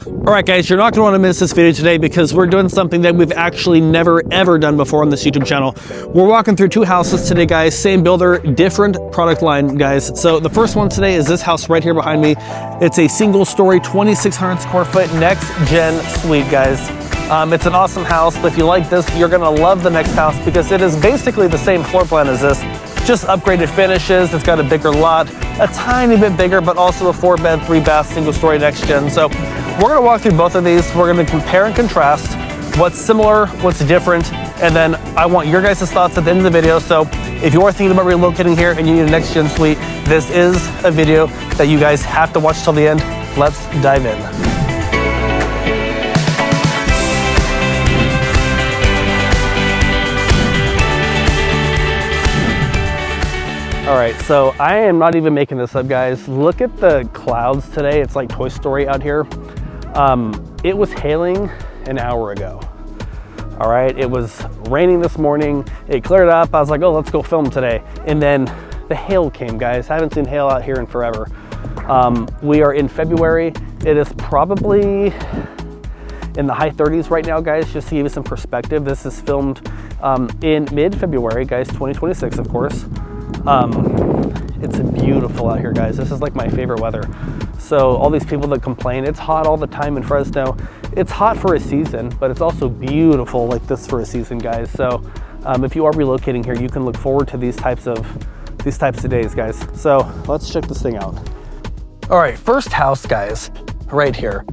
All right, guys, you're not gonna wanna miss this video today because we're doing something that we've actually never, ever done before on this YouTube channel. We're walking through two houses today, guys. Same builder, different product line, guys. So the first one today is this house right here behind me. It's a single story, 2,600 square foot next gen suite, guys. It's an awesome house, but if you like this, you're gonna love the next house because it is basically the same floor plan as this, just upgraded finishes. It's got a bigger lot, a tiny bit bigger, but also a 4-bed, 3-bath, single story next gen. So we're gonna walk through both of these. We're gonna compare and contrast what's similar, what's different, and then I want your guys' thoughts at the end of the video. So if you are thinking about relocating here and you need a next gen suite, this is a video that you guys have to watch till the end. Let's dive in. All right, so I am not even making this up, guys. Look at the clouds today. It's like Toy Story out here. It was hailing an hour ago. All right, it was raining this morning. It cleared up. I was like, oh, let's go film today. And then the hail came, guys. I haven't seen hail out here in forever. We are in February. It is probably in the high 30s right now, guys, just to give you some perspective. This is filmed in mid-February, guys, 2026, of course. It's beautiful out here, guys. This is like my favorite weather. So all these people that complain, it's hot all the time in Fresno. It's hot for a season, but it's also beautiful like this for a season, guys. So if you are relocating here, you can look forward to these types of days, guys. So let's check this thing out. All right, first house, guys, right here.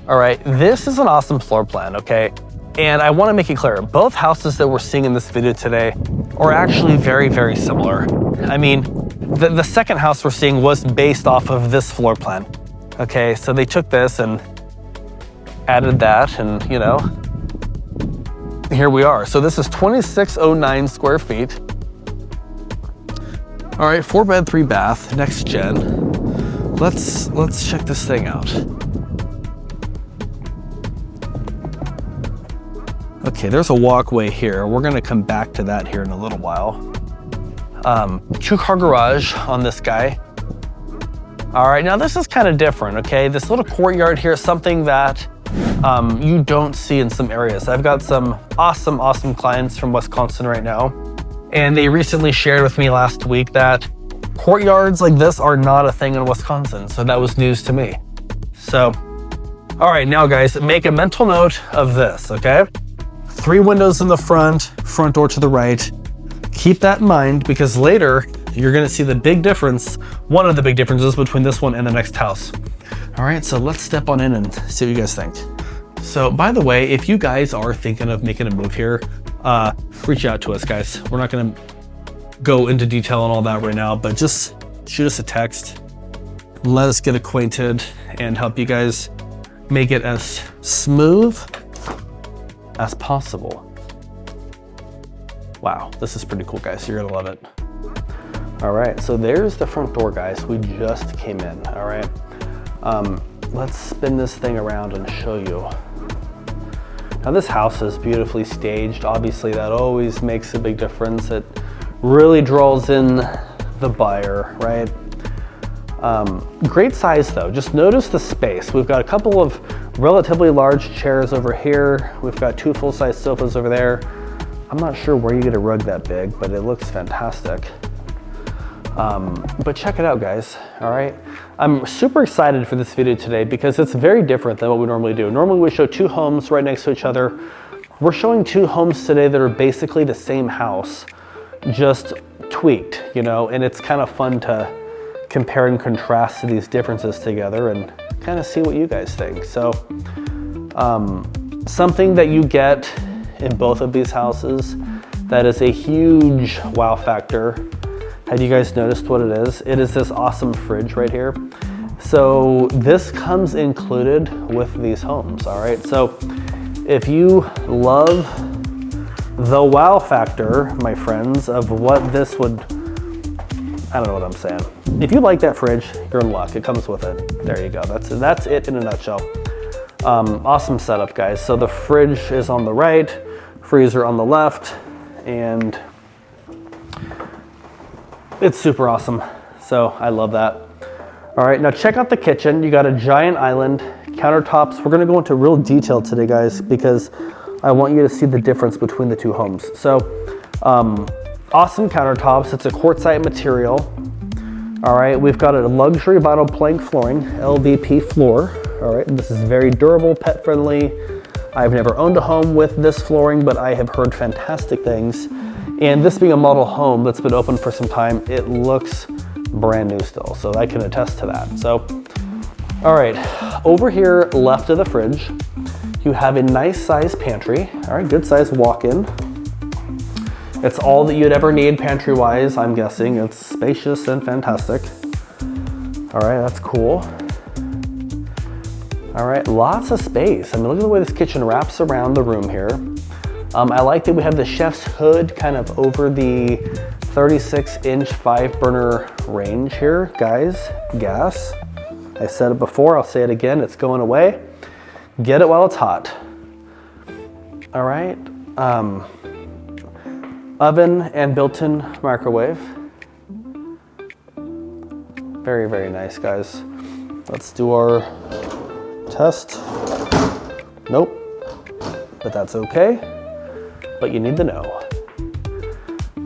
All right, this is an awesome floor plan, okay? And I want to make it clear, both houses that we're seeing in this video today are actually very, very similar. I mean, the second house we're seeing was based off of this floor plan. Okay, so they took this and added that, and you know, here we are. So this is 2,609 square feet. All right, 4-bed, 3-bath, next gen. Let's check this thing out. Okay, there's a walkway here. We're gonna come back to that here in a little while. 2-car garage on this guy. All right, now this is kind of different, okay? This little courtyard here is something that you don't see in some areas. I've got some awesome clients from Wisconsin right now, and they recently shared with me last week that courtyards like this are not a thing in Wisconsin, so that was news to me. So, all right, now guys, make a mental note of this, okay? 3 windows in the front door to the right. Keep that in mind because later you're gonna see the big difference, one of the big differences between this one and the next house. All right, so let's step on in and see what you guys think. So by the way, if you guys are thinking of making a move here, reach out to us, guys. We're not gonna go into detail on all that right now, but just shoot us a text. Let us get acquainted and help you guys make it as smooth as possible. Wow, this is pretty cool, guys. You're gonna love it. All right, so there's the front door, guys. We just came in, all right? Let's spin this thing around and show you. Now this house is beautifully staged. Obviously that always makes a big difference. It really draws in the buyer, right? Great size though. Just notice the space. We've got a couple of relatively large chairs over here. We've got 2 full-size sofas over there. I'm not sure where you get a rug that big, but it looks fantastic. But check it out, guys, all right? I'm super excited for this video today because it's very different than what we normally do. Normally we show 2 homes right next to each other. We're showing 2 homes today that are basically the same house, just tweaked, you know, and it's kind of fun to compare and contrast these differences together and kind of see what you guys think. So something that you get in both of these houses that is a huge wow factor. Have you guys noticed what it is? It is this awesome fridge right here. So this comes included with these homes, all right? So if you love the wow factor, my friends, of what this would, I don't know what I'm saying. If you like that fridge, you're in luck. It comes with it. There you go. That's it in a nutshell. Awesome setup, guys. So the fridge is on the right, freezer on the left, and it's super awesome. So I love that. All right, now check out the kitchen. You got a giant island Countertops, we're gonna go into real detail today, guys, because I want you to see the difference between the two homes. So, awesome countertops. It's a quartzite material. All right, we've got a luxury vinyl plank flooring, LVP floor. All right, this is very durable, pet friendly. I've never owned a home with this flooring, but I have heard fantastic things. And this being a model home that's been open for some time, it looks brand new still. So I can attest to that. So, all right, over here, left of the fridge, you have a nice size pantry. All right, good size walk-in. It's all that you'd ever need pantry-wise, I'm guessing. It's spacious and fantastic. All right, that's cool. All right, lots of space. I mean, look at the way this kitchen wraps around the room here. I like that we have the chef's hood kind of over the 36-inch 5-burner range here. Guys, gas. I said it before, I'll say it again, it's going away. Get it while it's hot. All right. Oven and built-in microwave. Very, very nice, guys. Let's do our test. Nope, but that's okay. But you need to know.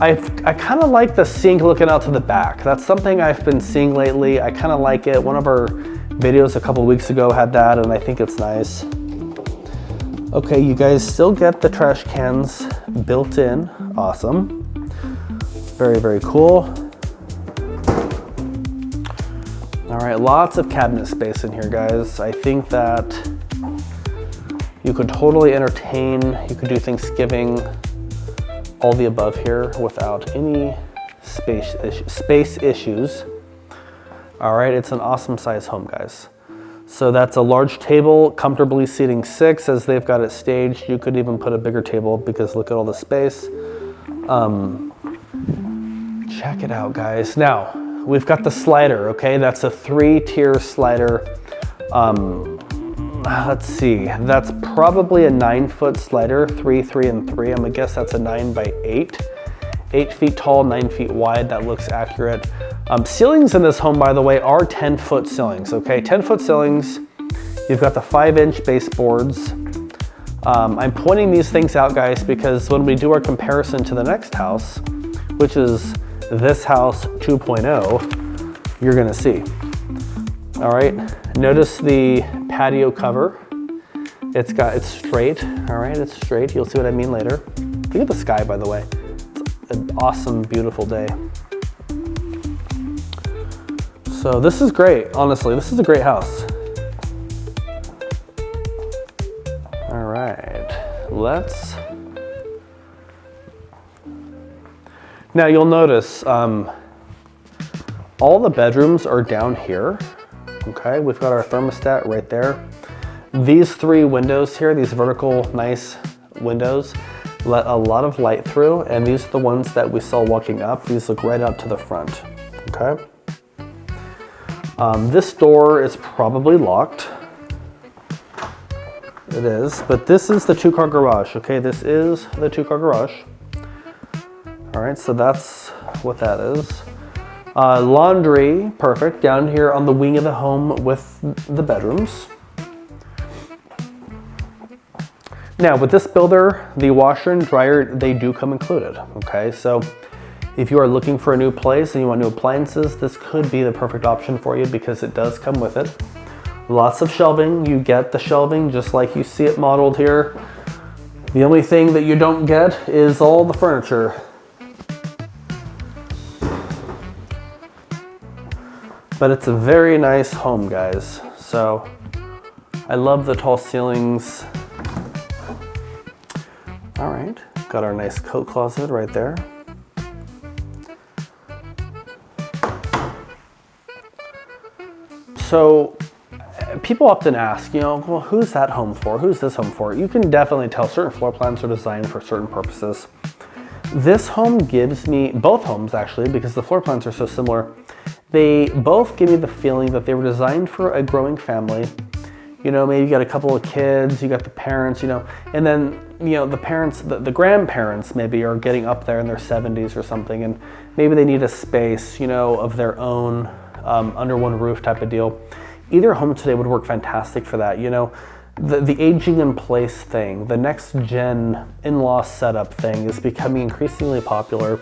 I kind of like the sink looking out to the back. That's something I've been seeing lately. I kind of like it. One of our videos a couple weeks ago had that, and I think it's nice. Okay, you guys still get the trash cans built in. Awesome. Very, very cool. All right, lots of cabinet space in here, guys. I think that you could totally entertain, you could do Thanksgiving, all the above here without any space issues. All right, it's an awesome size home, guys. So that's a large table, comfortably seating 6 as they've got it staged. You could even put a bigger table because look at all the space. Check it out, guys. Now, we've got the slider, okay? That's a 3-tier slider. Let's see, that's probably a 9-foot slider, 3, 3, and 3. I'm gonna guess that's a 9 by 8. 8 feet tall, 9 feet wide, that looks accurate. Ceilings in this home, by the way, are 10-foot ceilings, okay? 10-foot ceilings, you've got the 5-inch baseboards. I'm pointing these things out, guys, because when we do our comparison to the next house, which is this house 2.0, you're gonna see. All right, notice the patio cover. It's straight, all right, it's straight. You'll see what I mean later. Look at the sky, by the way. It's an awesome, beautiful day. So this is great, honestly. This is a great house. All right, now you'll notice all the bedrooms are down here. Okay, we've got our thermostat right there. These 3 windows here, these vertical nice windows, let a lot of light through, and these are the ones that we saw walking up. These look right out to the front, okay? This door is probably locked. It is, but this is the 2-car garage, okay? This is the 2-car garage. All right, so that's what that is. Laundry, perfect, down here on the wing of the home with the bedrooms. Now with this builder, the washer and dryer, they do come included, okay? So if you are looking for a new place and you want new appliances, this could be the perfect option for you because it does come with it. Lots of shelving, you get the shelving just like you see it modeled here. The only thing that you don't get is all the furniture. But it's a very nice home, guys. So I love the tall ceilings. All right, got our nice coat closet right there. So people often ask, you know, well, who's that home for? Who's this home for? You can definitely tell certain floor plans are designed for certain purposes. This home gives me, both homes actually, because the floor plans are so similar, they both give me the feeling that they were designed for a growing family. You know, maybe you got a couple of kids, you got the parents, you know, and then, you know, the parents, the grandparents maybe are getting up there in their 70s or something, and maybe they need a space, you know, of their own, under one roof type of deal. either home today would work fantastic for that. You know, the aging in place thing, the next gen in-law setup thing is becoming increasingly popular.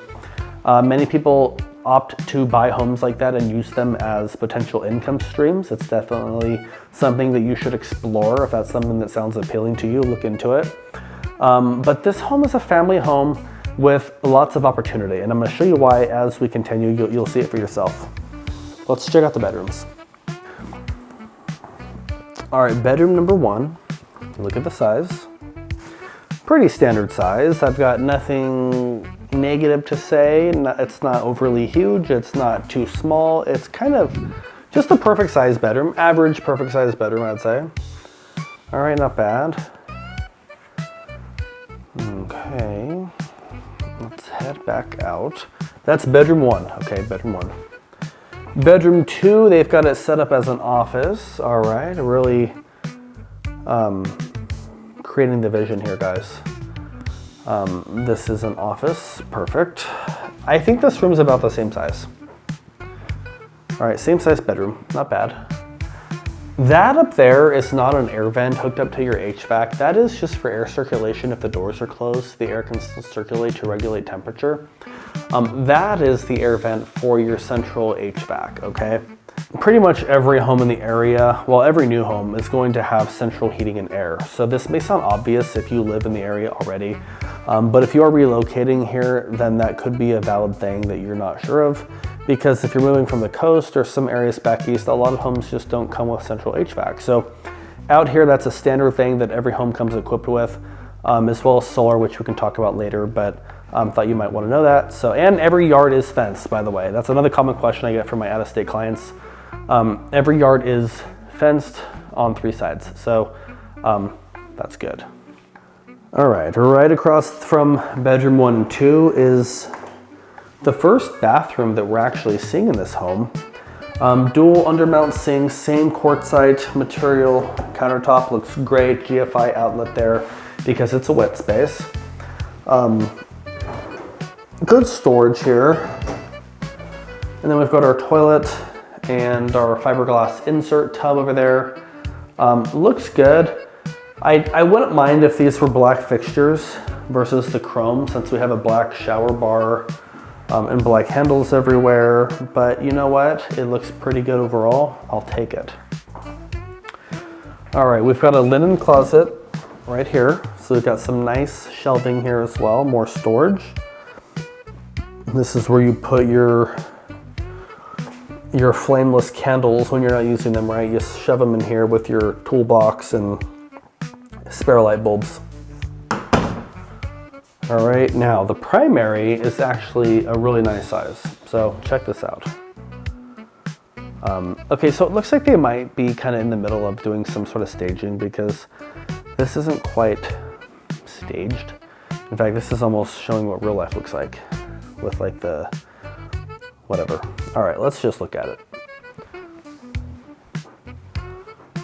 Many people opt to buy homes like that and use them as potential income streams. It's definitely something that you should explore. If that's something that sounds appealing to you, look into it. But this home is a family home with lots of opportunity, and I'm going to show you why as we continue. You'll see it for yourself. Let's check out the bedrooms. All right, bedroom number 1. Look at the size. Pretty standard size. I've got nothing negative to say. It's not overly huge. It's not too small. It's kind of just a perfect size bedroom. Average perfect size bedroom, I'd say. All right, not bad. Okay, let's head back out. That's bedroom 1. Okay, bedroom 1. Bedroom 2, they've got it set up as an office. All right, really creating the vision here, guys. This is an office, perfect. I think this room's about the same size. All right, same size bedroom, not bad. That up there is not an air vent hooked up to your HVAC. That is just for air circulation. If the doors are closed, the air can still circulate to regulate temperature. That is the air vent for your central HVAC, okay? Pretty much every home in the area, well, every new home is going to have central heating and air. So this may sound obvious if you live in the area already, but if you are relocating here, then that could be a valid thing that you're not sure of. Because if you're moving from the coast or some areas back east, a lot of homes just don't come with central HVAC. So out here, that's a standard thing that every home comes equipped with, as well as solar, which we can talk about later, but thought you might want to know that. So, and every yard is fenced, by the way. That's another common question I get from my out-of-state clients. Every yard is fenced on 3 sides. So that's good. All right across from bedroom 1 and 2 is the first bathroom that we're actually seeing in this home. Dual undermount sink, same quartzite material, countertop looks great, GFI outlet there because it's a wet space. Good storage here. And then we've got our toilet and our fiberglass insert tub over there. Looks good. I wouldn't mind if these were black fixtures versus the chrome, since we have a black shower bar and black handles everywhere, but you know what? It looks pretty good overall. I'll take it. All right, we've got a linen closet right here. So we've got some nice shelving here as well, more storage. This is where you put your flameless candles when you're not using them, right? You shove them in here with your toolbox and spare light bulbs. All right, now the primary is actually a really nice size. So check this out. Okay, so it looks like they might be kind of in the middle of doing some sort of staging because this isn't quite staged. In fact, this is almost showing what real life looks like with like the whatever. All right, let's just look at it.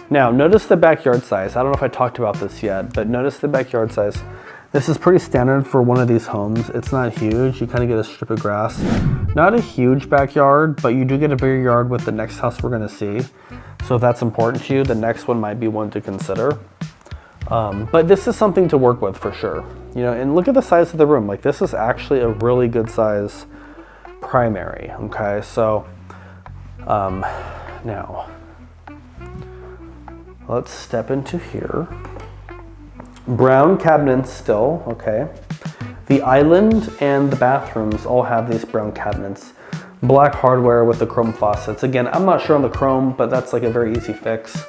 Now, notice the backyard size. I don't know if I talked about this yet, but notice the backyard size. This is pretty standard for one of these homes. It's not huge. You kind of get a strip of grass. Not a huge backyard, but you do get a bigger yard with the next house we're gonna see. So if that's important to you, the next one might be one to consider. But this is something to work with for sure. You know, and look at the size of the room. Like, this is actually a really good size primary, okay? So now let's step into here. Brown cabinets still, okay. The island and the bathrooms all have these brown cabinets. Black hardware with the chrome faucets. Again, I'm not sure on the chrome, but that's like a very easy fix.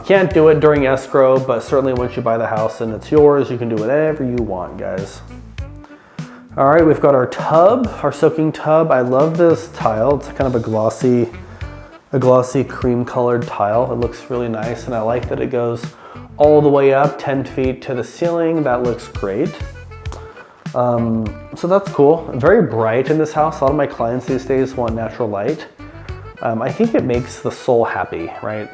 Can't do it during escrow, but certainly once you buy the house and it's yours, you can do whatever you want, guys. All right, we've got our tub, our soaking tub. I love this tile. It's kind of a glossy cream colored tile. It looks really nice, and I like that it goes all the way up 10 feet to the ceiling. That looks great. So that's cool. Very bright in this house. A lot of my clients these days want natural light. I think it makes the soul happy, right?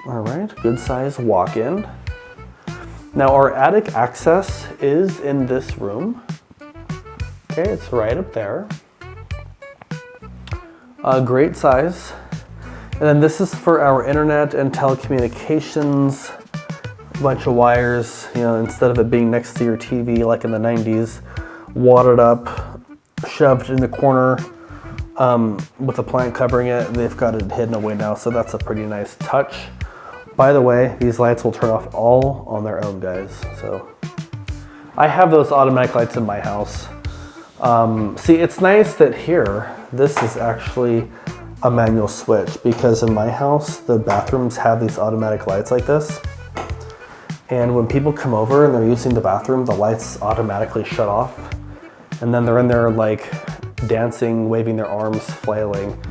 All right, good size walk-in. Now our attic access is in this room. Okay, it's right up there. Great size And then this is for our internet and telecommunications. A bunch of wires, you know, instead of it being next to your TV like in the 90s, wadded up, shoved in the corner with a plant covering it. They've got it hidden away now, so that's a pretty nice touch. By the way, these lights will turn off all on their own, guys. So I have those automatic lights in my house. See, it's nice that here, this is actually a manual switch, because in my house, the bathrooms have these automatic lights like this. And when people come over and they're using the bathroom, the lights automatically shut off. And then they're in there like dancing, waving their arms, flailing,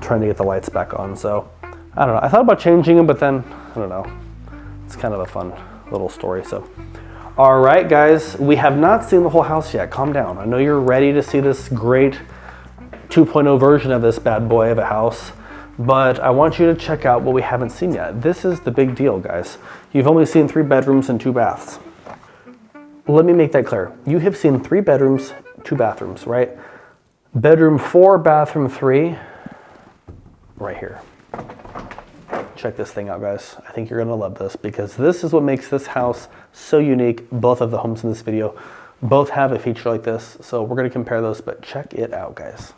trying to get the lights back on. So I don't know, I thought about changing them, but then, I don't know. It's kind of a fun little story, so. All right, guys, we have not seen the whole house yet. Calm down. I know you're ready to see this great 2.0 version of this bad boy of a house, but I want you to check out what we haven't seen yet. This is the big deal, guys. You've only seen 3 bedrooms and 2 baths. Let me make that clear. You have seen 3 bedrooms, 2 bathrooms, right? Bedroom 4, bathroom 3, right here. Check this thing out, guys. I think you're gonna love this, because this is what makes this house so unique. Both of the homes in this video both have a feature like this, so we're gonna compare those, but check it out, guys.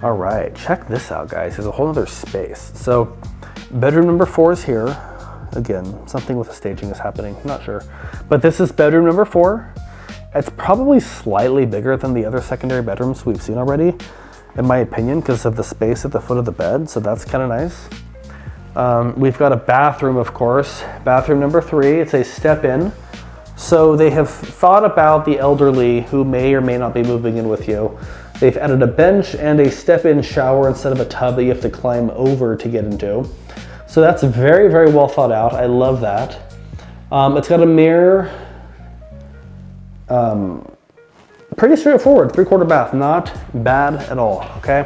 All right, check this out, guys. There's a whole other space. So bedroom number 4 is here. Again, something with the staging is happening, I'm not sure. But this is bedroom number 4. It's probably slightly bigger than the other secondary bedrooms we've seen already, in my opinion, because of the space at the foot of the bed, so that's kind of nice. We've got a bathroom, of course. Bathroom number 3, it's a step-in. So they have thought about the elderly who may or may not be moving in with you. They've added a bench and a step-in shower instead of a tub that you have to climb over to get into. So that's very, very well thought out. I love that. It's got a mirror. Pretty straightforward, 3/4 bath, not bad at all, okay?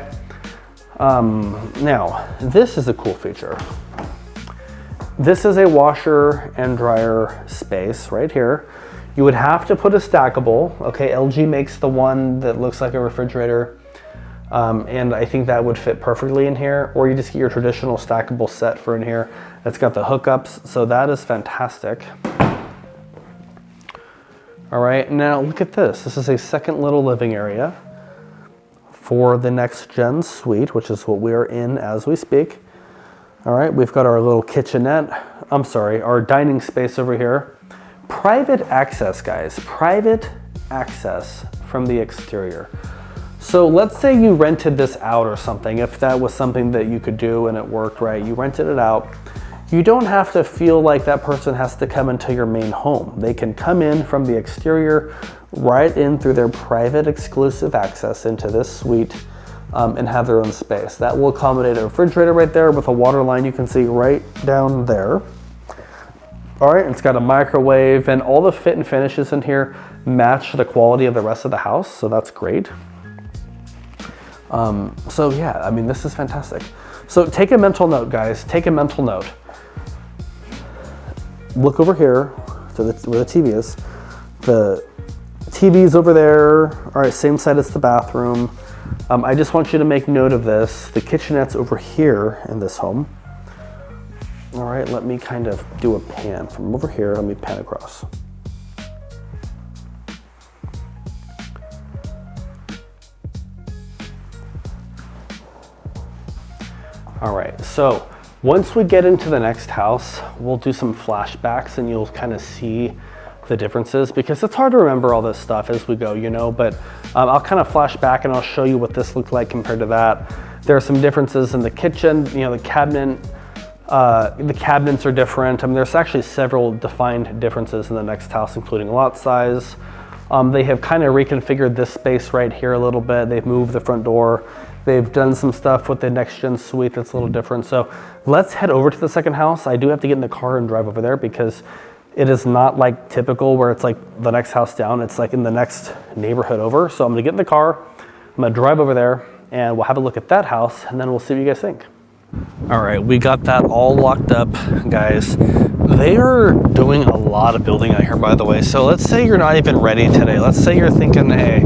Now, this is a cool feature. This is a washer and dryer space right here. You would have to put a stackable, okay? LG makes the one that looks like a refrigerator, and I think that would fit perfectly in here, or you just get your traditional stackable set for in here. It's got the hookups, so that is fantastic. All right, now look at this. This is a second little living area for the next gen suite, which is what we are in as we speak. All right, we've got our little kitchenette. I'm sorry, our dining space over here. Private access, guys, private access from the exterior. So let's say you rented this out or something, if that was something that you could do and it worked right, you rented it out. You don't have to feel like that person has to come into your main home. They can come in from the exterior, right in through their private exclusive access into this suite and have their own space. That will accommodate a refrigerator right there with a water line you can see right down there. All right, it's got a microwave, and all the fit and finishes in here match the quality of the rest of the house, so that's great. So yeah, I mean, this is fantastic. So take a mental note, guys, take a mental note. Look over here to where the TV is. The TV's over there. All right, same side as the bathroom. I just want you to make note of this. The kitchenette's over here in this home. All right, let me kind of do a pan from over here. Let me pan across. All right, so once we get into the next house, we'll do some flashbacks and you'll kind of see the differences, because it's hard to remember all this stuff as we go, you know, but I'll kind of flash back and I'll show you what this looked like compared to that. There are some differences in the kitchen, you know, the cabinets are different. I mean, there's actually several defined differences in the next house, including lot size. They have kind of reconfigured this space right here a little bit. They've moved the front door. They've done some stuff with the next gen suite that's a little different. So let's head over to the second house. I do have to get in the car and drive over there because it is not like typical where it's like the next house down. It's like in the next neighborhood over. So I'm gonna get in the car, I'm gonna drive over there, and we'll have a look at that house, and then we'll see what you guys think. All right, we got that all locked up, guys. They are doing a lot of building out here, by the way. So let's say you're not even ready today. Let's say you're thinking, hey,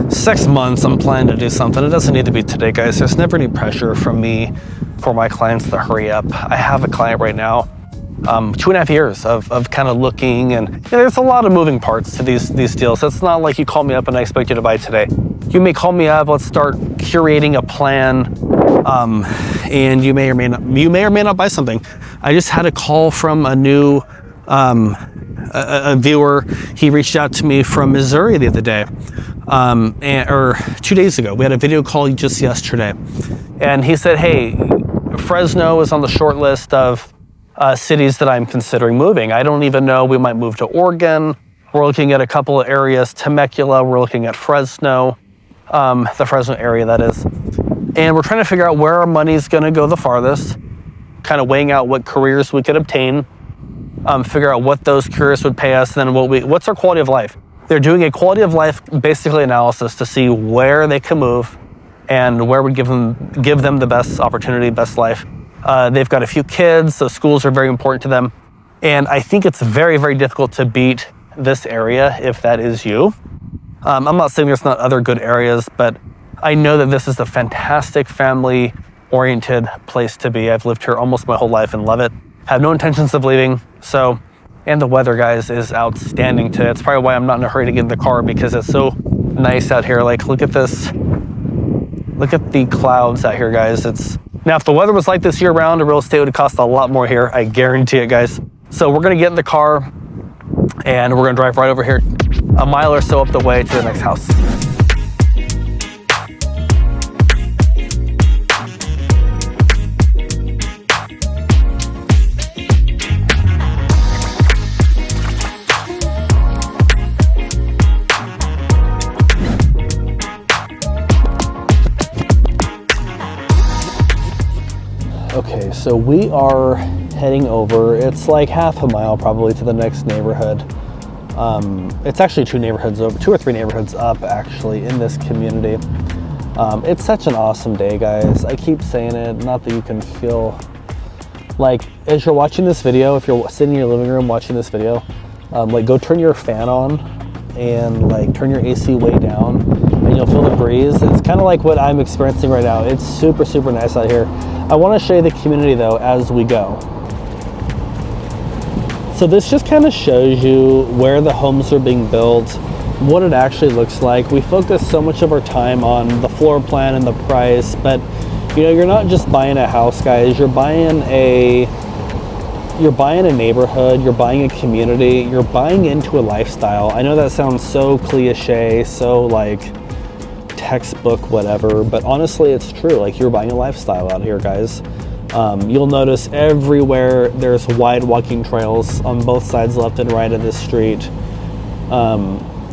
6 months, I'm planning to do something. It doesn't need to be today, guys. There's never any pressure from me for my clients to hurry up. I have a client right now, 2.5 years of kind of looking, and there's a lot of moving parts to these deals. It's not like you call me up and I expect you to buy today. You may call me up, let's start curating a plan, and you may or may not buy something. I just had a call from a new a viewer. He reached out to me from Missouri the other day, or 2 days ago. We had a video call just yesterday, and he said, hey, Fresno is on the short list of cities that I'm considering moving. I don't even know, we might move to Oregon. We're looking at a couple of areas, Temecula, we're looking at Fresno, the Fresno area that is. And we're trying to figure out where our money's gonna go the farthest, kind of weighing out what careers we could obtain, figure out what those careers would pay us, then what's our quality of life. They're doing a quality of life basically analysis to see where they can move and where would give them the best opportunity, best life. They've got a few kids, so schools are very important to them. And I think it's very, very difficult to beat this area if that is you. I'm not saying there's not other good areas, but I know that this is a fantastic family-oriented place to be. I've lived here almost my whole life and love it. Have no intentions of leaving. So, and the weather, guys, is outstanding today. It's probably why I'm not in a hurry to get in the car, because it's so nice out here. Like, look at this. Look at the clouds out here, guys. Now, if the weather was like this year round, a real estate would cost a lot more here. I guarantee it, guys. So we're gonna get in the car and we're gonna drive right over here, a mile or so up the way to the next house. Okay, so we are heading over. It's like half a mile probably to the next neighborhood. It's actually two or three neighborhoods up actually in this community. It's such an awesome day, guys. I keep saying it, not that you can feel like, as you're watching this video, if you're sitting in your living room watching this video, like go turn your fan on and like turn your AC way down and you'll feel the breeze. It's kind of like what I'm experiencing right now. It's super, super nice out here. I want to show you the community though as we go. So this just kind of shows you where the homes are being built, what it actually looks like. We focus so much of our time on the floor plan and the price, but you know, you're not just buying a house, guys. You're buying a neighborhood, you're buying a community, you're buying into a lifestyle. I know that sounds so cliche, so like textbook whatever, but honestly it's true. Like, you're buying a lifestyle out here, guys. You'll notice everywhere there's wide walking trails on both sides, left and right of this street.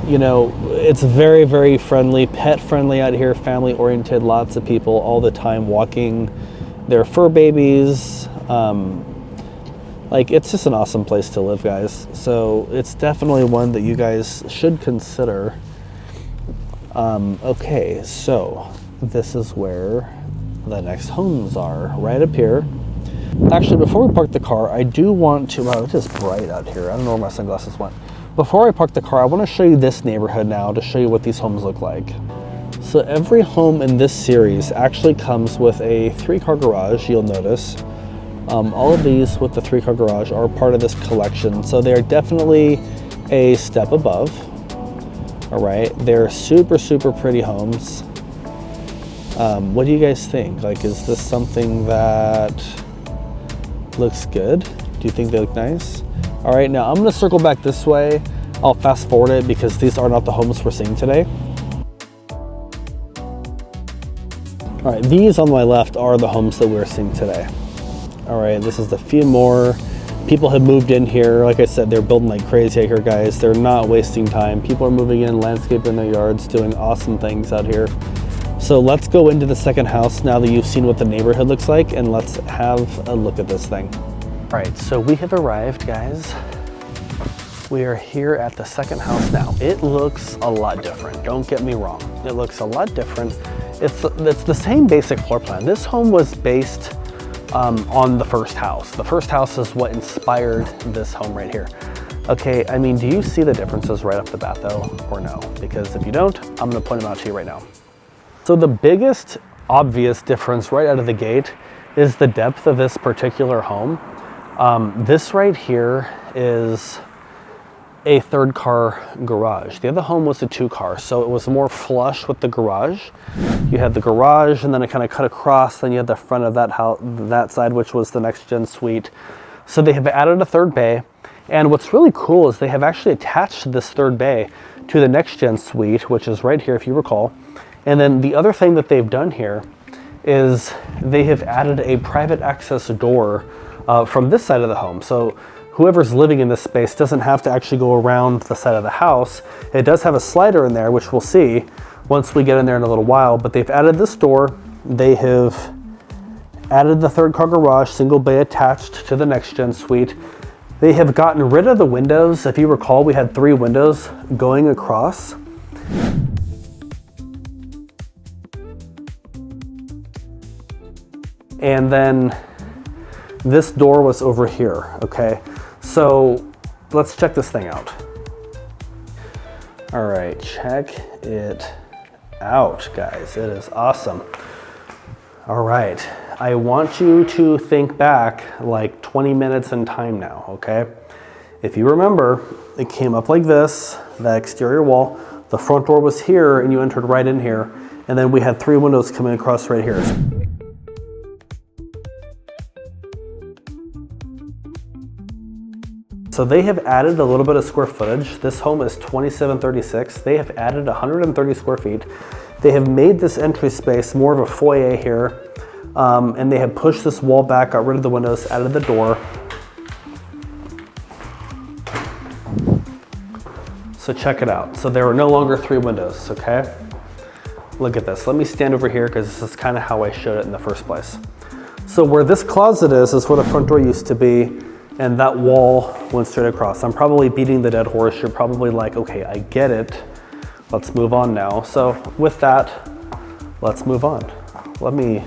You know, it's very, very friendly, pet friendly out here, family oriented, lots of people all the time walking their fur babies. Like, it's just an awesome place to live, guys. So it's definitely one that you guys should consider. Okay, so this is where the next homes are, right up here. Actually, before we park the car, I do want to, wow, it's just bright out here. I don't know where my sunglasses went. Before I park the car, I want to show you this neighborhood now to show you what these homes look like. So every home in this series actually comes with a 3-car garage, you'll notice. All of these with the 3-car garage are part of this collection. So they're definitely a step above. All right, they're super, super pretty homes. What do you guys think? Like, is this something that looks good? Do you think they look nice? All right, now I'm gonna circle back this way. I'll fast forward it because these are not the homes we're seeing today. All right, these on my left are the homes that we're seeing today. All right, this is a few more. People have moved in here. Like I said, they're building like crazy out here, guys. They're not wasting time. People are moving in, landscaping their yards, doing awesome things out here. So let's go into the second house now that you've seen what the neighborhood looks like, and let's have a look at this thing. All right, so we have arrived, guys. We are here at the second house now. It looks a lot different, don't get me wrong. It looks a lot different. It's the same basic floor plan. This home was based on the first house. The first house is what inspired this home right here. Okay, I mean, do you see the differences right off the bat though, or no? Because if you don't, I'm gonna point them out to you right now. So the biggest obvious difference right out of the gate is the depth of this particular home. This right here is a 3rd-car garage. The other home was a 2-car, so it was more flush with the garage. You had the garage, and then it kind of cut across, then you had the front of that house, that side, which was the next gen suite. So they have added a 3rd bay, and what's really cool is they have actually attached this 3rd bay to the next gen suite, which is right here, if you recall. And then the other thing that they've done here is they have added a private access door from this side of the home. So whoever's living in this space doesn't have to actually go around the side of the house. It does have a slider in there, which we'll see once we get in there in a little while, but they've added this door. They have added the 3rd-car garage, single bay attached to the next gen suite. They have gotten rid of the windows. If you recall, we had 3 windows going across. And then this door was over here, okay? So let's check this thing out. All right, check it out, guys. It is awesome. All right, I want you to think back like 20 minutes in time now, okay? If you remember, it came up like this, the exterior wall, the front door was here, and you entered right in here, and then we had 3 windows coming across right here. So they have added a little bit of square footage. This home is 2736. They have added 130 square feet. They have made this entry space more of a foyer here, and they have pushed this wall back, got rid of the windows, added the door. So check it out. So there are no longer 3 windows, okay? Look at this. Let me stand over here because this is kind of how I showed it in the first place. So where this closet is where the front door used to be, and that wall went straight across. I'm probably beating the dead horse. You're probably like, okay, I get it. Let's move on now. So with that, let's move on. Let me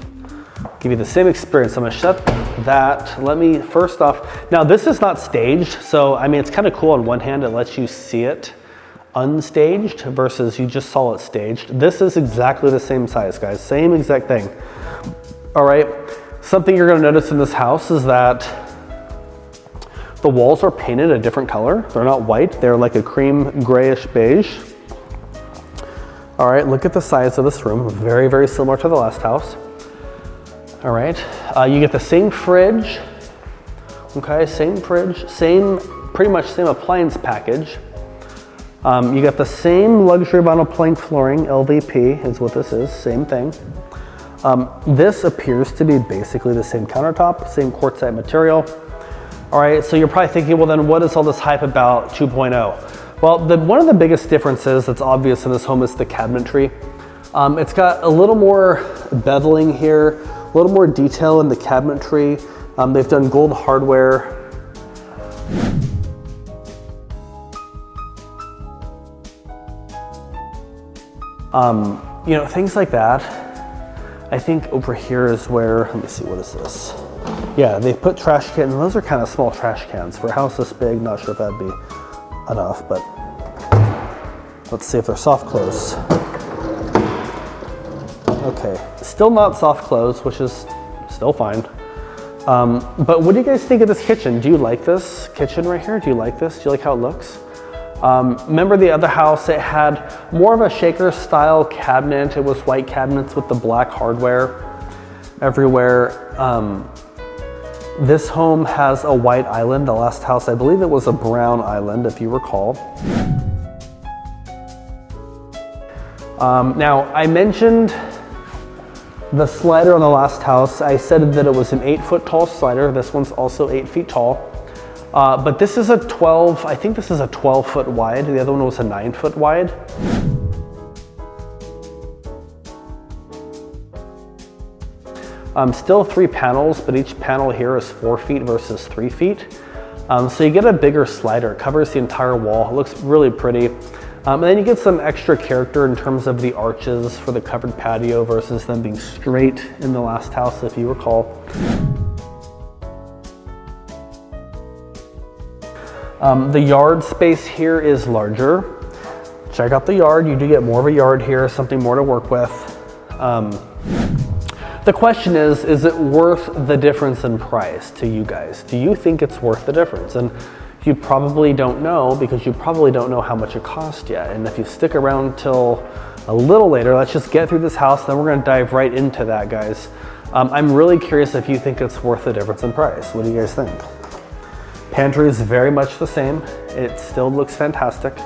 give you the same experience. I'm gonna shut that. Let me, first off, now this is not staged. So, I mean, it's kind of cool on one hand, it lets you see it unstaged versus you just saw it staged. This is exactly the same size, guys. Same exact thing. All right, something you're gonna notice in this house is that the walls are painted a different color. They're not white, they're like a cream grayish beige. All right, look at the size of this room. Very, very similar to the last house. All right, you get the same fridge. Okay, same fridge, pretty much same appliance package. You got the same luxury vinyl plank flooring, LVP is what this is, same thing. This appears to be basically the same countertop, same quartzite material. All right, so you're probably thinking, well then what is all this hype about 2.0? Well, one of the biggest differences that's obvious in this home is the cabinetry. It's got a little more beveling here, a little more detail in the cabinetry. They've done gold hardware. You know, things like that. I think over here is where, let me see, what is this? Yeah, they've put trash cans, and those are kind of small trash cans. For a house this big, not sure if that'd be enough, but let's see if they're soft close. Okay, still not soft close, which is still fine. But what do you guys think of this kitchen? Do you like this kitchen right here? Do you like this? Do you like how it looks? Remember the other house, it had more of a shaker style cabinet. It was white cabinets with the black hardware everywhere. This home has a white island. The last house, I believe it was a brown island, if you recall. Now, I mentioned the slider on the last house. I said that it was an 8-foot tall slider. This one's also 8 feet tall. But this is a 12, I think this is a 12-foot wide. The other one was a 9-foot wide. Still 3 panels, but each panel here is 4 feet versus 3 feet. So you get a bigger slider. It covers the entire wall. It looks really pretty. And then you get some extra character in terms of the arches for the covered patio versus them being straight in the last house, if you recall. The yard space here is larger. Check out the yard. You do get more of a yard here, something more to work with. The question is it worth the difference in price to you guys? Do you think it's worth the difference? And you probably don't know, because you probably don't know how much it cost yet. And if you stick around till a little later, let's just get through this house, then we're gonna dive right into that, guys. I'm really curious if you think it's worth the difference in price. What do you guys think? Pantry is very much the same. It still looks fantastic.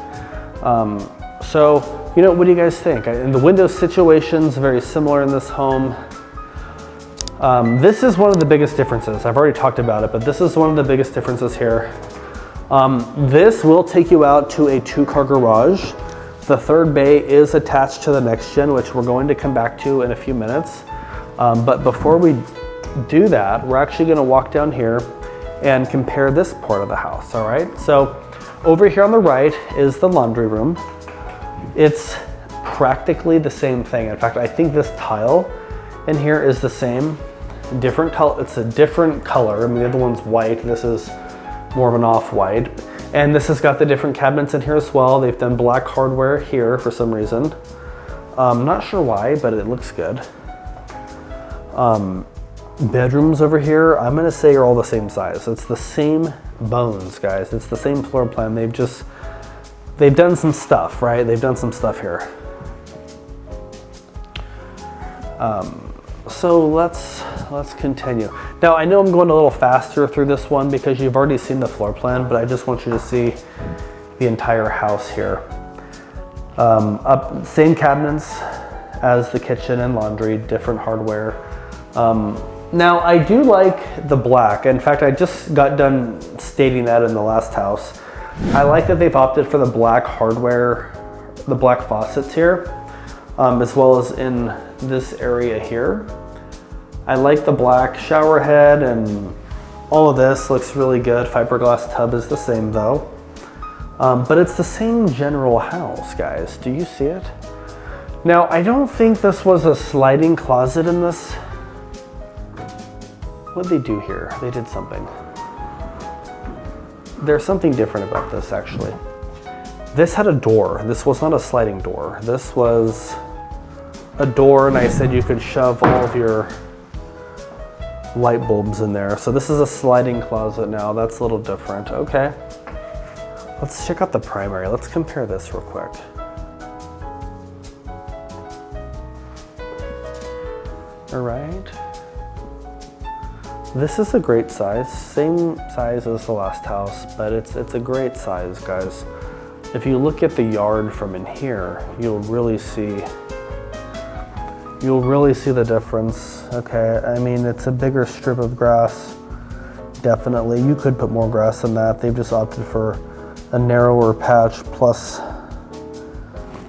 So, you know, what do you guys think? And the window situation's very similar in this home. This is one of the biggest differences. I've already talked about it, but this is one of the biggest differences here. This will take you out to a 2-car garage. The third bay is attached to the next gen, which we're going to come back to in a few minutes. But before we do that, we're actually gonna walk down here and compare this part of the house, all right? So over here on the right is the laundry room. It's practically the same thing. In fact, I think this tile in here is the same, different color. It's a different color. I mean, the other one's white. This is more of an off-white. And this has got the different cabinets in here as well. They've done black hardware here for some reason. Not sure why, but it looks good. Bedrooms over here, I'm gonna say are all the same size. It's the same bones, guys. It's the same floor plan. They've done some stuff, right? They've done some stuff here. So let's continue. Now I know I'm going a little faster through this one because you've already seen the floor plan, but I just want you to see the entire house here. Same cabinets as the kitchen and laundry, different hardware. Now I do like the black. In fact, I just got done stating that in the last house. I like that they've opted for the black hardware, the black faucets here, as well as in this area here. I like the black shower head, and all of this looks really good. Fiberglass tub is the same though. But it's the same general house, guys. Do you see it? Now, I don't think this was a sliding closet in this. What did they do here? They did something. There's something different about this, actually. This had a door. This was not a sliding door. This was a door, and I said you could shove all of your light bulbs in there. So this is a sliding closet now. That's a little different. Okay. Let's check out the primary. Let's compare this real quick. All right. This is a great size, same size as the last house, but it's a great size, guys. If you look at the yard from in here, you'll really see the difference. Okay, I mean, it's a bigger strip of grass, definitely. You could put more grass than that. They've just opted for a narrower patch plus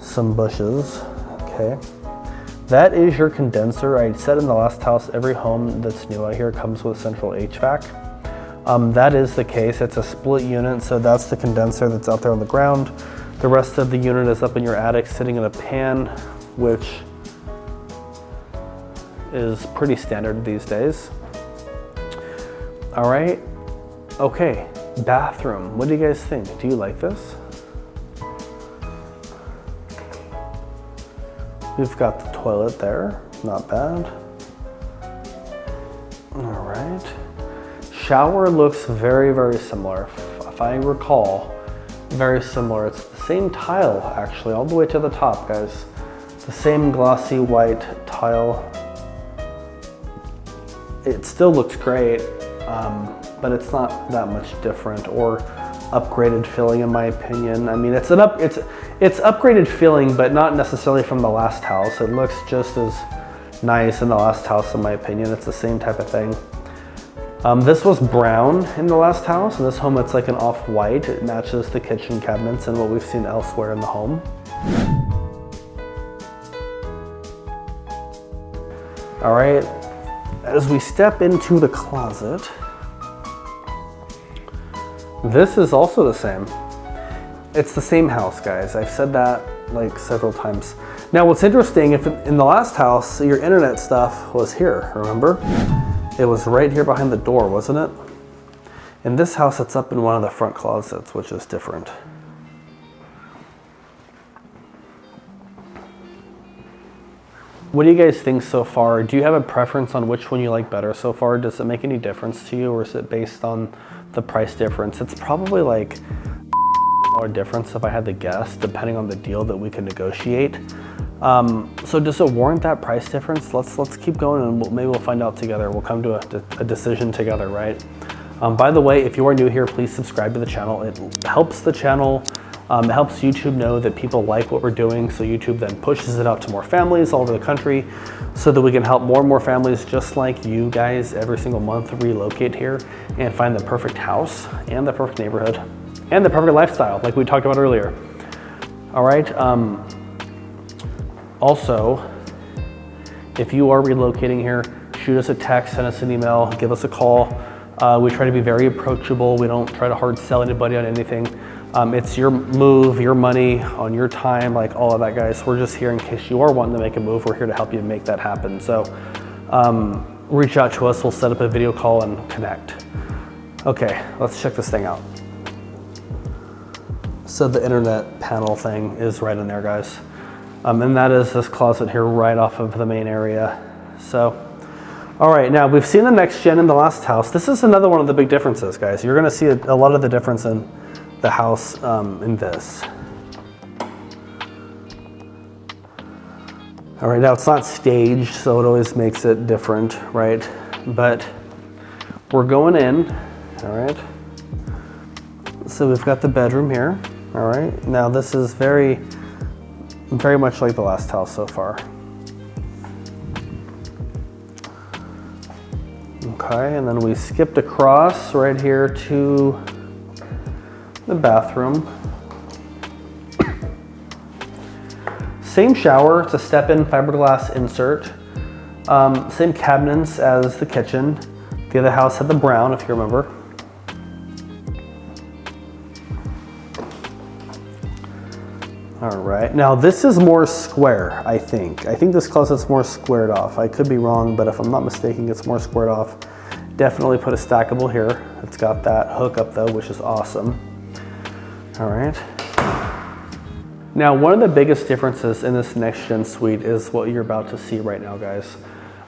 some bushes. Okay. That is your condenser. I said in the last house, every home that's new out here comes with central HVAC. That is the case. It's a split unit, so that's the condenser that's out there on the ground. The rest of the unit is up in your attic sitting in a pan, which is pretty standard these days. All right, okay, bathroom. What do you guys think? Do you like this? We've got the toilet there, not bad. All right. Shower looks very, very similar. If I recall, very similar. It's the same tile, actually, all the way to the top, guys. The same glossy white tile. It still looks great, but it's not that much different or upgraded feeling, in my opinion. I mean, it's upgraded feeling, but not necessarily from the last house. It looks just as nice in the last house, in my opinion. It's the same type of thing. This was brown in the last house. In this home, it's like an off-white. It matches the kitchen cabinets and what we've seen elsewhere in the home. All right, as we step into the closet, this is also the same. It's the same house, guys. I've said that like several times. Now, what's interesting, if in the last house, your internet stuff was here, remember? It was right here behind the door, wasn't it? In this house, it's up in one of the front closets, which is different. What do you guys think so far? Do you have a preference on which one you like better so far? Does it make any difference to you, or is it based on the price difference? It's probably like $1 difference if I had to guess, depending on the deal that we can negotiate. So does it warrant that price difference? Let's keep going, and maybe we'll find out together. We'll come to a decision together, right? By the way, if you are new here, please subscribe to the channel. It helps the channel. It helps YouTube know that people like what we're doing, so YouTube then pushes it out to more families all over the country so that we can help more and more families just like you guys every single month relocate here and find the perfect house and the perfect neighborhood and the perfect lifestyle like we talked about earlier. All right. Also, if you are relocating here, shoot us a text, send us an email, give us a call. We try to be very approachable. We don't try to hard sell anybody on anything. It's your move, your money, on your time, like all of that, guys. We're just here in case you are wanting to make a move. We're here to help you make that happen. So reach out to us. We'll set up a video call and connect. Okay, let's check this thing out. So the internet panel thing is right in there, guys. And that is this closet here right off of the main area. So, all right, now we've seen the next gen in the last house. This is another one of the big differences, guys. You're gonna see a lot of the difference in the house in this. All right, now it's not staged, so it always makes it different, right? But we're going in, all right? So we've got the bedroom here, all right? Now this is very much like the last house so far. Okay, and then we skipped across right here to the bathroom. Same shower, it's a step-in fiberglass insert. Same cabinets as the kitchen. The other house had the brown, if you remember. All right, now this is more square, I think. I think this closet's more squared off. I could be wrong, but if I'm not mistaken, it's more squared off. Definitely put a stackable here. It's got that hookup though, which is awesome. All right. Now, one of the biggest differences in this next gen suite is what you're about to see right now, guys.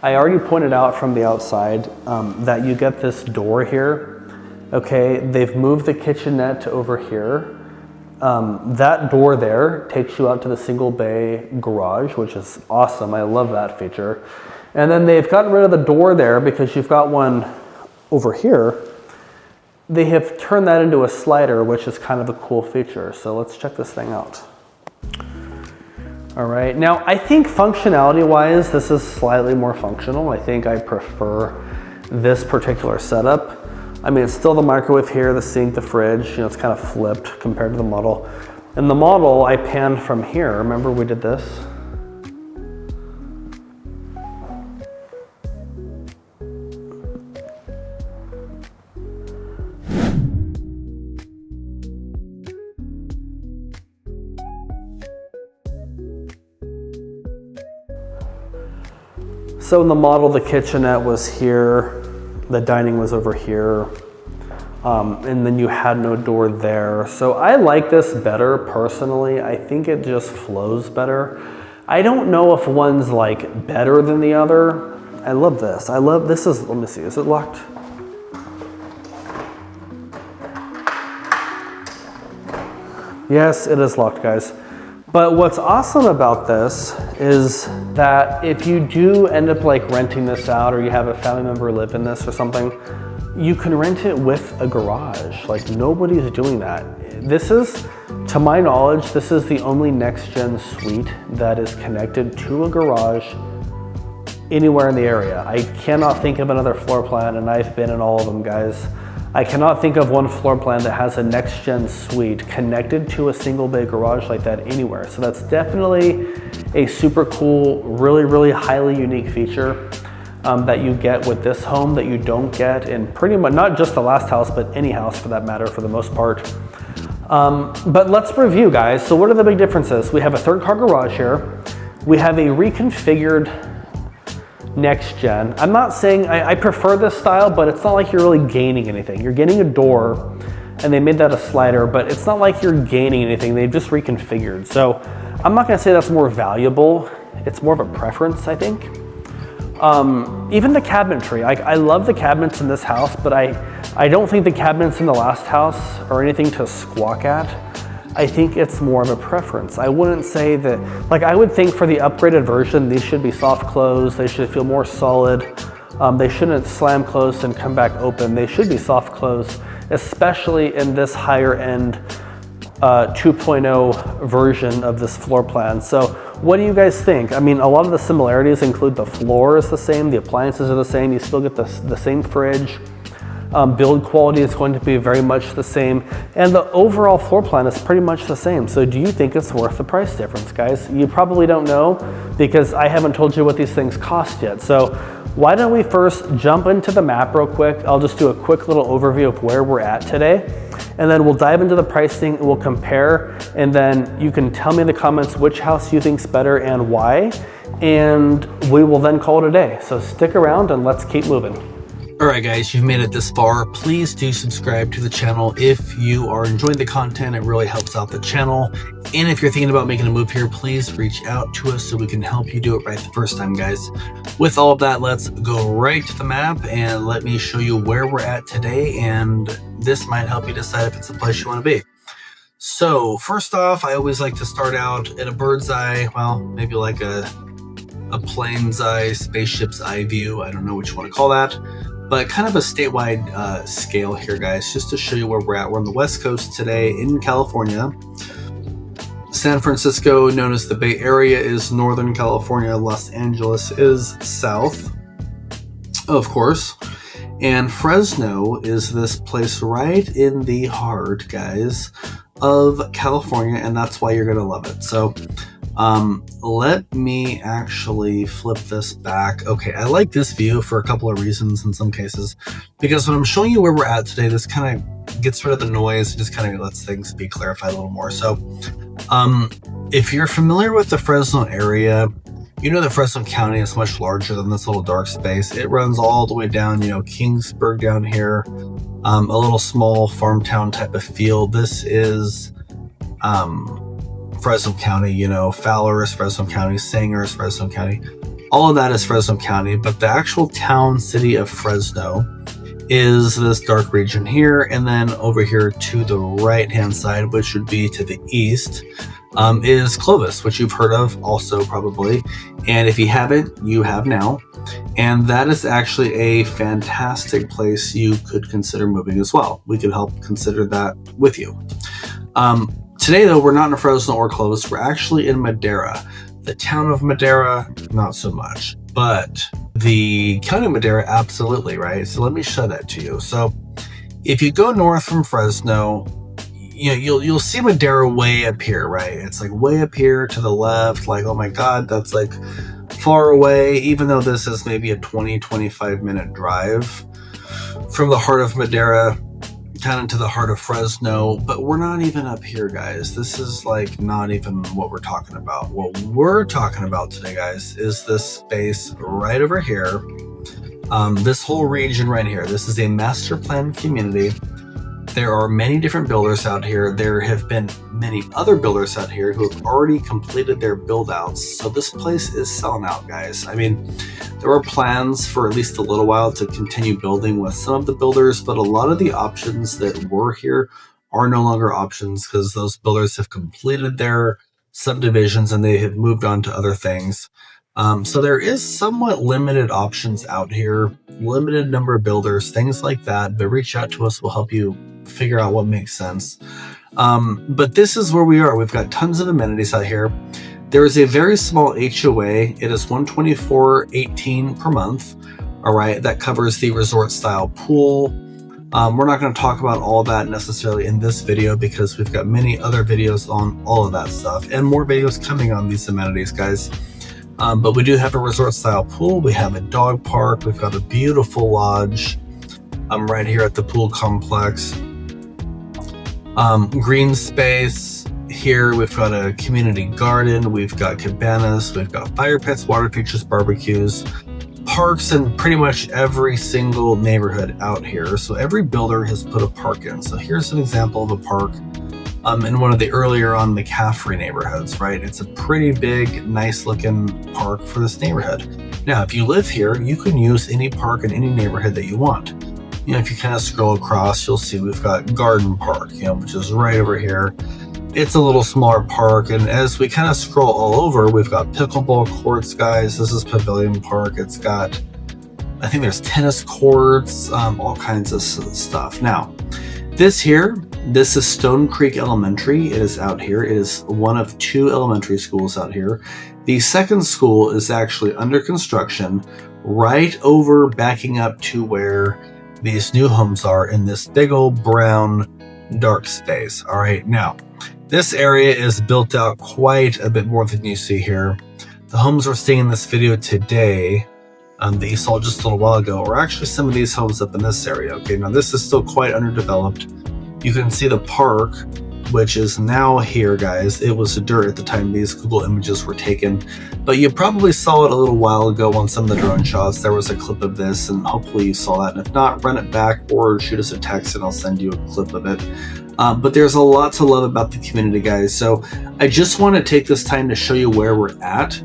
I already pointed out from the outside that you get this door here. Okay, they've moved the kitchenette to over here. That door there takes you out to the single bay garage, which is awesome. I love that feature. And then they've gotten rid of the door there because you've got one over here. They have turned that into a slider, which is kind of a cool feature. So let's check this thing out. All right, now I think functionality wise, this is slightly more functional. I think I prefer this particular setup. I mean, it's still the microwave here, the sink, the fridge, you know, it's kind of flipped compared to the model. And the model I panned from here. Remember we did this? So in the model, the kitchenette was here, the dining was over here, and then you had no door there. So I like this better personally. I think it just flows better. I don't know if one's like better than the other. I love this. This is, let me see, is it locked? Yes, it is locked, guys. But what's awesome about this is that if you do end up like renting this out, or you have a family member live in this or something, you can rent it with a garage. Like nobody's doing that. This is, to my knowledge, this is the only next gen suite that is connected to a garage anywhere in the area. I cannot think of another floor plan, and I've been in all of them, guys. I cannot think of one floor plan that has a next gen suite connected to a single bay garage like that anywhere. So that's definitely a super cool, really, really highly unique feature that you get with this home that you don't get in pretty much, not just the last house, but any house for that matter, for the most part. But let's review, guys. So what are the big differences? We have a third car garage here. We have a reconfigured next gen. I'm not saying I prefer this style, but it's not like you're really gaining anything. You're getting a door, and they made that a slider, but it's not like you're gaining anything. They've just reconfigured. So I'm not gonna say that's more valuable. It's more of a preference, I think. Even the cabinetry, I love the cabinets in this house, but I don't think the cabinets in the last house are anything to squawk at. I think it's more of a preference. I wouldn't say that, like I would think for the upgraded version, these should be soft close, they should feel more solid. They shouldn't slam closed and come back open. They should be soft close, especially in this higher end 2.0 version of this floor plan. So what do you guys think? I mean, a lot of the similarities include the floor is the same, the appliances are the same, you still get the same fridge. Build quality is going to be very much the same, and the overall floor plan is pretty much the same. So do you think it's worth the price difference, guys? You probably don't know because I haven't told you what these things cost yet. So why don't we first jump into the map real quick? I'll just do a quick little overview of where we're at today, and then we'll dive into the pricing, we'll compare, and then you can tell me in the comments which house you think's better and why, and we will then call it a day. So stick around and let's keep moving. All right, guys, you've made it this far. Please do subscribe to the channel if you are enjoying the content. It really helps out the channel. And if you're thinking about making a move here, please reach out to us so we can help you do it right the first time, guys. With all of that, let's go right to the map and let me show you where we're at today. And this might help you decide if it's a place you want to be. So first off, I always like to start out at a bird's eye, well, maybe like a plane's eye, spaceship's eye view. I don't know what you want to call that. But kind of a statewide scale here, guys, just to show you where we're at. We're on the West Coast today in California. San Francisco, known as the Bay Area, is Northern California. Los Angeles is south, of course. And Fresno is this place right in the heart, guys, of California, and that's why you're going to love it. So let me actually flip this back. Okay, I like this view for a couple of reasons in some cases, because when I'm showing you where we're at today, this kind of gets rid of the noise and just kind of lets things be clarified a little more. So if you're familiar with the Fresno area, you know that Fresno County is much larger than this little dark space. It runs all the way down, you know, Kingsburg down here, a little small farm town type of feel. This is Fresno County, you know, Fowler is Fresno County, Sanger is Fresno County. All of that is Fresno County, but the actual town city of Fresno is this dark region here, and then over here to the right-hand side, which would be to the east, is Clovis, which you've heard of also probably, and if you haven't, you have now, and that is actually a fantastic place you could consider moving as well. We could help consider that with you. Today, though, we're not in Fresno or Clovis. We're actually in Madera. The town of Madera, not so much, but the county of Madera, absolutely, right? So let me show that to you. So if you go north from Fresno, you know, you'll see Madera way up here, right? It's like way up here to the left, like, oh my God, that's like far away, even though this is maybe a 20-25 minute drive from the heart of Madera kind of to the heart of Fresno, but we're not even up here, guys. This is like not even what we're talking about. What we're talking about today, guys, is this space right over here. This whole region right here. This is a master plan community. There are many different builders out here. There have been many other builders out here who have already completed their build outs. So this place is selling out, guys. I mean, there are plans for at least a little while to continue building with some of the builders, but a lot of the options that were here are no longer options because those builders have completed their subdivisions and they have moved on to other things. So there is somewhat limited options out here, limited number of builders, things like that, but reach out to us. We'll help you figure out what makes sense. But this is where we are. We've got tons of amenities out here. There is a very small HOA. It is $124.18 per month. All right. That covers the resort style pool. We're not going to talk about all that necessarily in this video because we've got many other videos on all of that stuff and more videos coming on these amenities, guys. But we do have a resort style pool. We have a dog park. We've got a beautiful lodge right here at the pool complex. Green space here. We've got a community garden. We've got cabanas. We've got fire pits, water features, barbecues, parks in pretty much every single neighborhood out here. So every builder has put a park in. So here's an example of a park in one of the earlier on the McCaffrey neighborhoods, right? It's a pretty big, nice looking park for this neighborhood. Now, if you live here, you can use any park in any neighborhood that you want. You know, if you kind of scroll across, you'll see we've got Garden Park, you know, which is right over here. It's a little smaller park, and as we kind of scroll all over, we've got pickleball courts, guys. This is Pavilion Park. It's got, I think there's tennis courts, all kinds of stuff. Now, this is Stone Creek Elementary. It is out here. It is one of 2 elementary schools out here. The second school is actually under construction right over, backing up to where these new homes are in this big old brown dark space. All right, now this area is built out quite a bit more than you see here. The homes we're seeing in this video today that you saw just a little while ago are actually some of these homes up in this area. Okay, now this is still quite underdeveloped. You can see the park, which is now here, guys. It was dirt at the time these Google images were taken, but you probably saw it a little while ago on some of the drone shots. There was a clip of this, and hopefully you saw that. And if not, run it back or shoot us a text and I'll send you a clip of it. But there's a lot to love about the community, guys. So I just want to take this time to show you where we're at.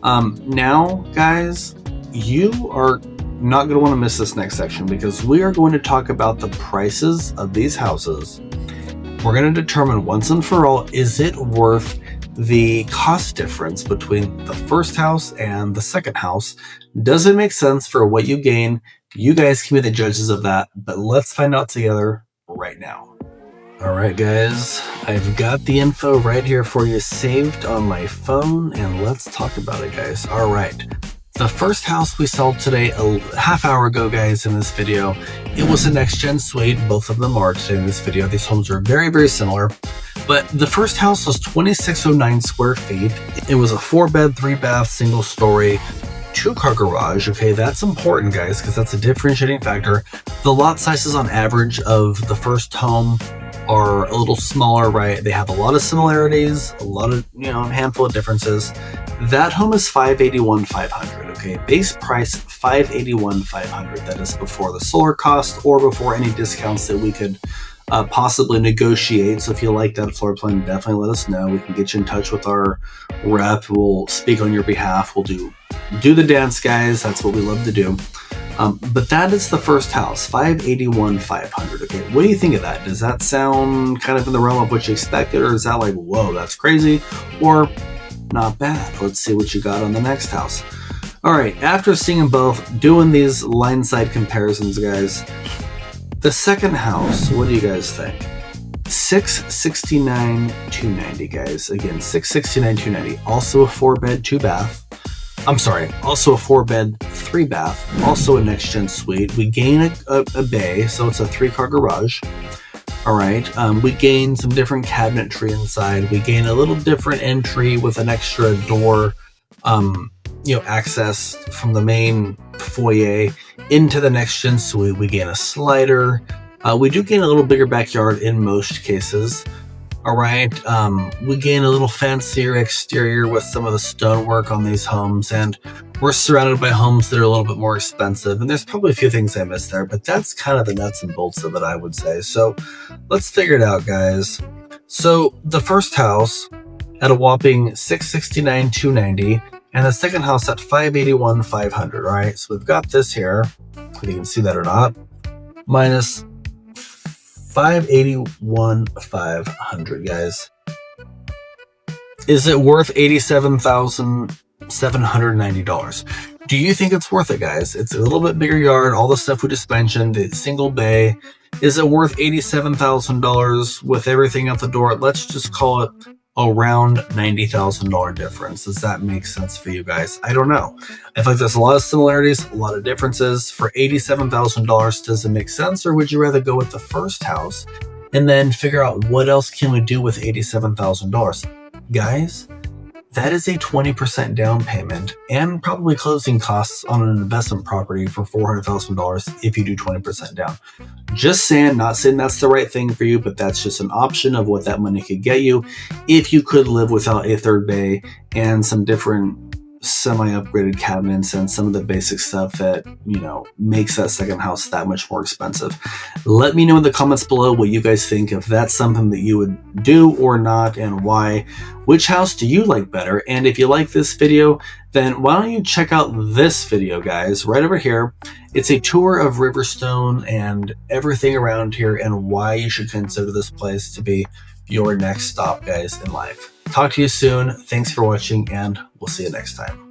Now, guys, you are not going to want to miss this next section, because we are going to talk about the prices of these houses. We're going to determine once and for all, is it worth the cost difference between the first house and the second house? Does it make sense for what you gain? You guys can be the judges of that, but let's find out together right now. All right, guys, I've got the info right here for you saved on my phone, and let's talk about it, guys. All right. The first house we sold today, a half hour ago, guys, in this video, it was a next-gen suite. Both of them are today in this video. These homes are very, very similar. But the first house was 2,609 square feet. It was a 4-bed, 3-bath, single-story, 2-car garage. Okay, that's important, guys, because that's a differentiating factor. The lot sizes on average of the first home are a little smaller, right? They have a lot of similarities, a lot of, a handful of differences. That home is $581,500. Okay, base price $581,500. That is before the solar cost or before any discounts that we could possibly negotiate. So if you like that floor plan, definitely let us know. We can get you in touch with our rep. We'll speak on your behalf. We'll do the dance, guys. That's what we love to do. But that is the first house, $581,500. Okay, what do you think of that? Does that sound kind of in the realm of what you expected, or is that like, whoa, that's crazy, or not bad? Let's see what you got on the next house. All right, after seeing them both, doing these line side comparisons, guys, the second house, what do you guys think? $669,290, guys. Again, $669,290. Also a 4-bed, 2-bath. Also a 4-bed, 3-bath, also a next-gen suite. We gain a bay, so it's a 3-car garage. All right, we gain some different cabinetry inside. We gain a little different entry with an extra door, access from the main foyer into the next-gen suite. We gain a slider. We do gain a little bigger backyard in most cases. All right, we gain a little fancier exterior with some of the stonework on these homes, and we're surrounded by homes that are a little bit more expensive, and there's probably a few things I missed there, but that's kind of the nuts and bolts of it, I would say. So let's figure it out, guys. So the first house at a whopping $669,290, and the second house at $581,500. All right, so we've got this here, if you can see that or not, minus $581,500, guys. Is it worth $87,790? Do you think it's worth it, guys? It's a little bit bigger yard, all the stuff we just mentioned, the single bay. Is it worth $87,000 with everything out the door? Let's just call it around $90,000 difference. Does that make sense for you guys? I don't know. I feel like there's a lot of similarities, a lot of differences. For $87,000, does it make sense, or would you rather go with the first house and then figure out what else can we do with $87,000? Guys, that is a 20% down payment and probably closing costs on an investment property for $400,000 if you do 20% down. Just saying, not saying that's the right thing for you, but that's just an option of what that money could get you if you could live without a third bay and some different semi-upgraded cabinets and some of the basic stuff that, you know, makes that second house that much more expensive. Let me know in the comments below what you guys think, if that's something that you would do or not, and why. Which house do you like better? And if you like this video, then why don't you check out this video, guys, right over here. It's a tour of Riverstone and everything around here, and why you should consider this place to be your next stop, guys, in life. Talk to you soon. Thanks for watching, and we'll see you next time.